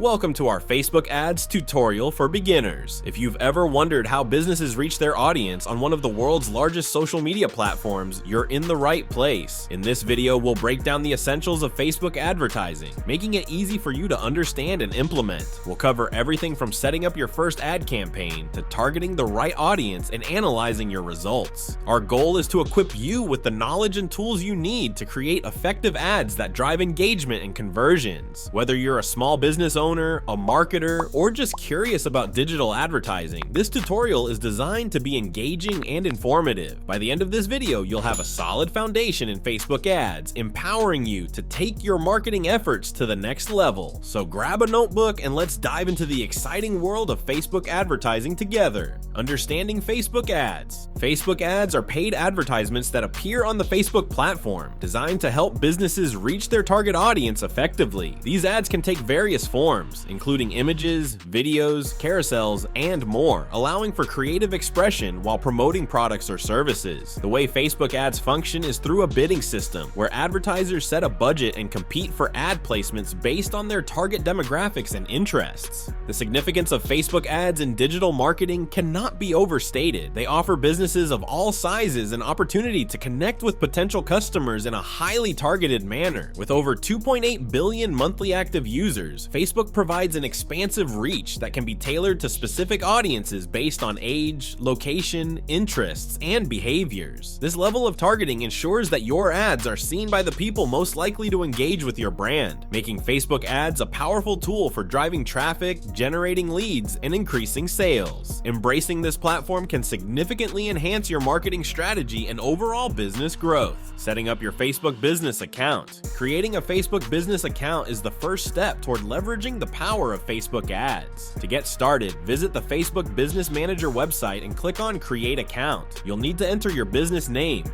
Welcome to our Facebook ads tutorial for beginners. If you've ever wondered how businesses reach their audience on one of the world's largest social media platforms, you're in the right place. In this video, we'll break down the essentials of Facebook advertising, making it easy for you to understand and implement. We'll cover everything from setting up your first ad campaign to targeting the right audience and analyzing your results. Our goal is to equip you with the knowledge and tools you need to create effective ads that drive engagement and conversions. Whether you're a small business owner, a marketer, or just curious about digital advertising, this tutorial is designed to be engaging and informative. By the end of this video, you'll have a solid foundation in Facebook ads, empowering you to take your marketing efforts to the next level. So grab a notebook and let's dive into the exciting world of Facebook advertising together. Understanding Facebook ads. Facebook ads are paid advertisements that appear on the Facebook platform, designed to help businesses reach their target audience effectively. These ads can take various forms, including images, videos, carousels, and more, allowing for creative expression while promoting products or services. The way Facebook ads function is through a bidding system, where advertisers set a budget and compete for ad placements based on their target demographics and interests. The significance of Facebook ads in digital marketing cannot be overstated. They offer businesses of all sizes an opportunity to connect with potential customers in a highly targeted manner. With over 2.8 billion monthly active users, Facebook provides an expansive reach that can be tailored to specific audiences based on age, location, interests, and behaviors. This level of targeting ensures that your ads are seen by the people most likely to engage with your brand, making Facebook ads a powerful tool for driving traffic, generating leads, and increasing sales. Embracing this platform can significantly enhance your marketing strategy and overall business growth. Setting up your Facebook business account. Creating a Facebook business account is the first step toward leveraging the power of Facebook ads. To get started, visit the Facebook Business Manager website and click on Create Account. You'll need to enter your business name,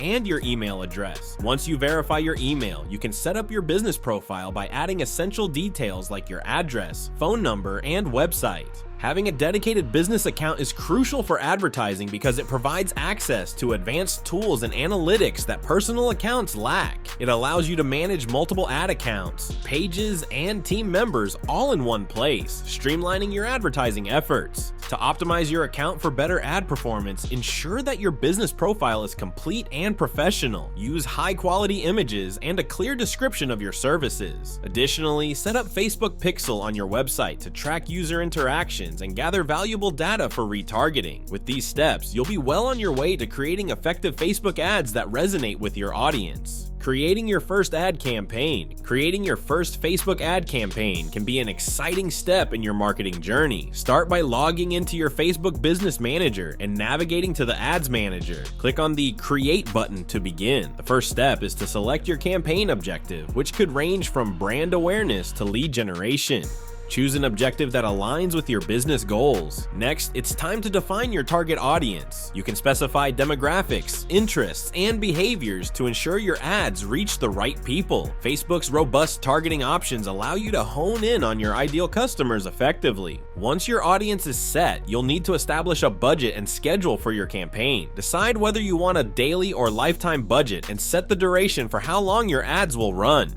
and your email address. Once you verify your email, you can set up your business profile by adding essential details like your address, phone number, and website. Having a dedicated business account is crucial for advertising because it provides access to advanced tools and analytics that personal accounts lack. It allows you to manage multiple ad accounts, pages, and team members all in one place, streamlining your advertising efforts. To optimize your account for better ad performance, ensure that your business profile is complete and professional. Use high-quality images and a clear description of your services. Additionally, set up Facebook Pixel on your website to track user interactions and gather valuable data for retargeting. With these steps, you'll be well on your way to creating effective Facebook ads that resonate with your audience. Creating your first ad campaign. Creating your first Facebook ad campaign can be an exciting step in your marketing journey. Start by logging into your Facebook Business Manager and navigating to the Ads Manager. Click on the Create button to begin. The first step is to select your campaign objective, which could range from brand awareness to lead generation. Choose an objective that aligns with your business goals. Next, it's time to define your target audience. You can specify demographics, interests, and behaviors to ensure your ads reach the right people. Facebook's robust targeting options allow you to hone in on your ideal customers effectively. Once your audience is set, you'll need to establish a budget and schedule for your campaign. Decide whether you want a daily or lifetime budget and set the duration for how long your ads will run.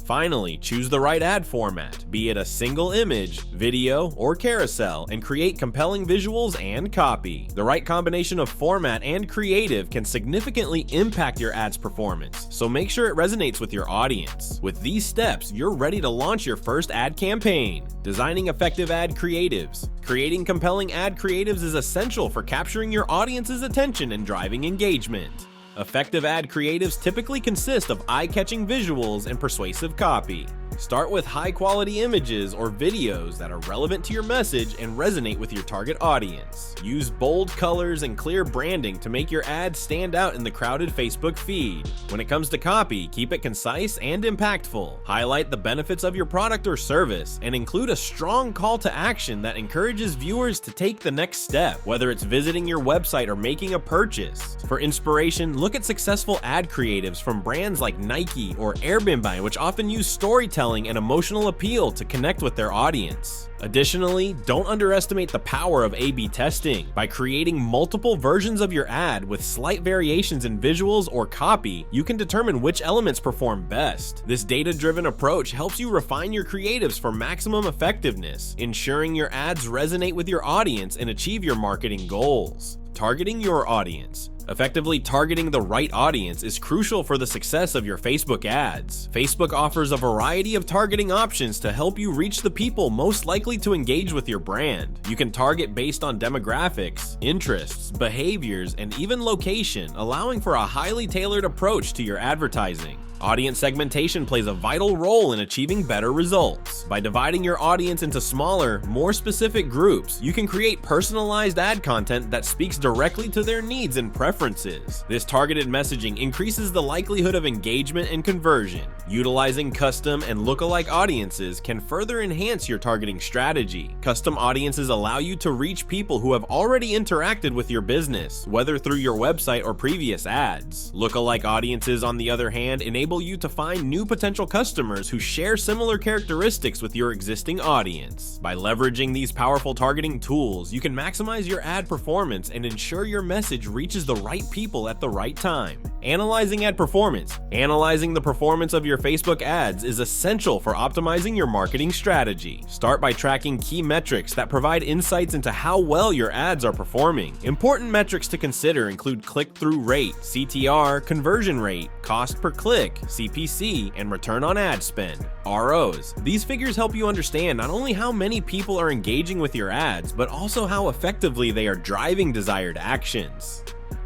Finally, choose the right ad format, be it a single image, video, or carousel, and create compelling visuals and copy. The right combination of format and creative can significantly impact your ad's performance, so make sure it resonates with your audience. With these steps, you're ready to launch your first ad campaign. Designing effective ad creatives. Creating compelling ad creatives is essential for capturing your audience's attention and driving engagement. Effective ad creatives typically consist of eye-catching visuals and persuasive copy. Start with high-quality images or videos that are relevant to your message and resonate with your target audience. Use bold colors and clear branding to make your ads stand out in the crowded Facebook feed. When it comes to copy, keep it concise and impactful. Highlight the benefits of your product or service, and include a strong call to action that encourages viewers to take the next step, whether it's visiting your website or making a purchase. For inspiration, look at successful ad creatives from brands like Nike or Airbnb, which often use storytelling storytelling and emotional appeal to connect with their audience. Additionally, don't underestimate the power of A/B testing. By creating multiple versions of your ad with slight variations in visuals or copy, you can determine which elements perform best. This data-driven approach helps you refine your creatives for maximum effectiveness, ensuring your ads resonate with your audience and achieve your marketing goals. Targeting your audience. Effectively targeting the right audience is crucial for the success of your Facebook ads. Facebook offers a variety of targeting options to help you reach the people most likely to engage with your brand. You can target based on demographics, interests, behaviors, and even location, allowing for a highly tailored approach to your advertising. Audience segmentation plays a vital role in achieving better results. By dividing your audience into smaller, more specific groups, you can create personalized ad content that speaks directly to their needs and preferences. This targeted messaging increases the likelihood of engagement and conversion. Utilizing custom and lookalike audiences can further enhance your targeting strategy. Custom audiences allow you to reach people who have already interacted with your business, whether through your website or previous ads. Lookalike audiences, on the other hand, enable you to find new potential customers who share similar characteristics with your existing audience. By leveraging these powerful targeting tools, you can maximize your ad performance and ensure your message reaches the right people at the right time. Analyzing ad performance. Analyzing the performance of your Facebook ads is essential for optimizing your marketing strategy. Start by tracking key metrics that provide insights into how well your ads are performing. Important metrics to consider include click-through rate, CTR, conversion rate, cost per click, CPC, and return on ad spend, ROs. These figures help you understand not only how many people are engaging with your ads, but also how effectively they are driving desired actions.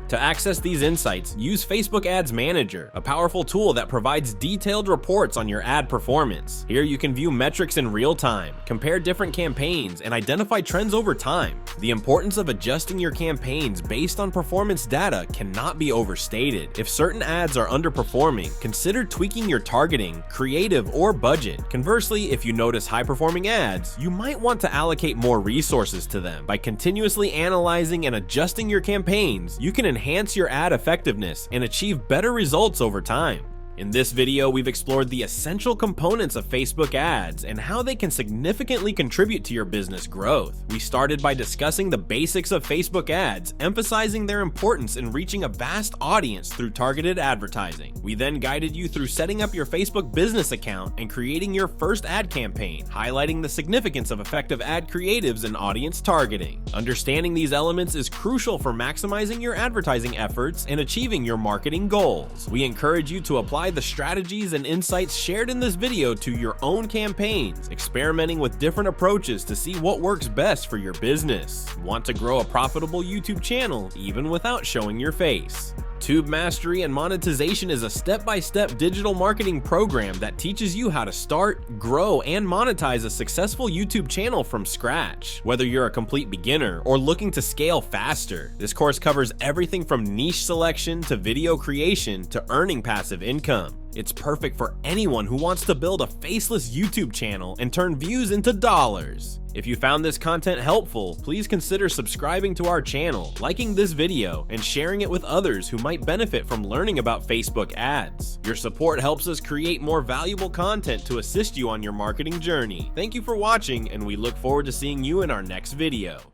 To access these insights, use Facebook Ads Manager, a powerful tool that provides detailed reports on your ad performance. Here you can view metrics in real time, compare different campaigns, and identify trends over time. The importance of adjusting your campaigns based on performance data cannot be overstated. If certain ads are underperforming, consider tweaking your targeting, creative, or budget. Conversely, if you notice high-performing ads, you might want to allocate more resources to them. By continuously analyzing and adjusting your campaigns, you can enhance your ad effectiveness and achieve better results over time. In this video, we've explored the essential components of Facebook ads and how they can significantly contribute to your business growth. We started by discussing the basics of Facebook ads, emphasizing their importance in reaching a vast audience through targeted advertising. We then guided you through setting up your Facebook business account and creating your first ad campaign, highlighting the significance of effective ad creatives and audience targeting. Understanding these elements is crucial for maximizing your advertising efforts and achieving your marketing goals. We encourage you to apply the strategies and insights shared in this video to your own campaigns, experimenting with different approaches to see what works best for your business. Want to grow a profitable YouTube channel even without showing your face? Tube Mastery and Monetization is a step-by-step digital marketing program that teaches you how to start, grow, and monetize a successful YouTube channel from scratch. Whether you're a complete beginner or looking to scale faster, this course covers everything from niche selection to video creation to earning passive income. It's perfect for anyone who wants to build a faceless YouTube channel and turn views into dollars. If you found this content helpful, please consider subscribing to our channel, liking this video, and sharing it with others who might benefit from learning about Facebook ads. Your support helps us create more valuable content to assist you on your marketing journey. Thank you for watching, and we look forward to seeing you in our next video.